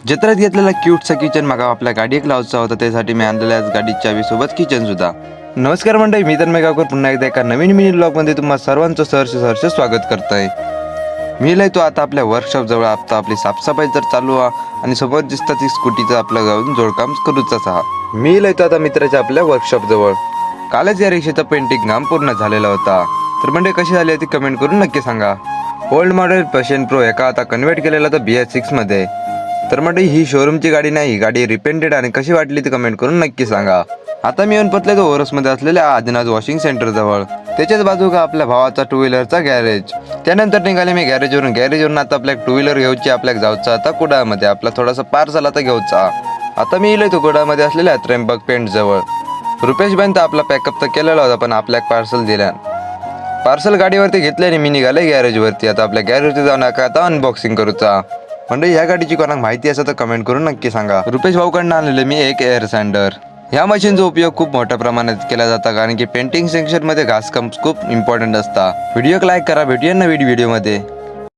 जत्रेत घेतलेला क्यूटचा किचन मागा आपल्या गाडीत लावचा होता, त्यासाठी मी आणलेल्या आज गाडीच्या चावी सोबत किचन सुद्धा. नमस्कार मंडळी, मी तन्मय गावकर पुन्हा एकदा एका नवीन मिनी ब्लॉग मध्ये तुम्हा सर्वांचं सहर्ष स्वागत करतोय. मी तो आता आपल्या वर्कशॉप जवळ. आता आपली साफसफाई तर चालू आहे आणि समोर दिसतात ती स्कूटीचं आपलं जाऊन जोडकाम करूचाच हा. मी तो आता मित्राच्या आपल्या वर्कशॉप जवळ. कालच या रिक्षेचं पेंटिंग काम पूर्ण झालेला होता. तर म्हणजे कशी झाली ती कमेंट करून नक्की सांगा. ओल्ड मॉडेल पॅशन प्रो एका आता कन्वर्ट केलेला तर BS6 मध्ये. तर म्हणजे ही शोरूमची गाडी नाही, गाडी रिपेंटेड. आणि कशी वाटली ती कमेंट करून नक्की सांगा. आता मी येऊन पोचले तो ओरसमध्ये असलेल्या आदिनाज वॉशिंग सेंटर जवळ. त्याच्याच बाजूला आपल्या भावाचा 2 व्हीलरचा गॅरेज. त्यानंतर निघाले मी गॅरेजवरून आता आपल्या 2 व्हीलर घेऊची आपल्या जाऊचा आता कुडामध्ये आपला थोडासा पार्सल आता घेऊचा. आता मी इलोय तो कुडामध्ये असलेल्या त्र्यंबक पेंट जवळ. रुपेश बॅन तर आपला पॅकअप तर केलेला होता, पण आपल्या पार्सल दिल्या. पार्सल गाडीवरती घेतल्याने मी निघाले गॅरेजवरती. आता आपल्या गॅरेजवरती जाऊन आता अनबॉक्सिंग करूचा. म्हणजे या गाडीची कोणाक माहिती असेल तर कमेंट करून नक्की सांगा. रुपेश भाऊकडनं आणलेले मी एक एअर सँडर. ह्या मशीनचा उपयोग खूप मोठ्या प्रमाणात केला जाता, कारण की पेंटिंग सेक्शन मध्ये घासकाम खूप इम्पॉर्टंट असता. व्हिडिओ लाईक करा, भेटूया नवीन व्हिडिओ मध्ये.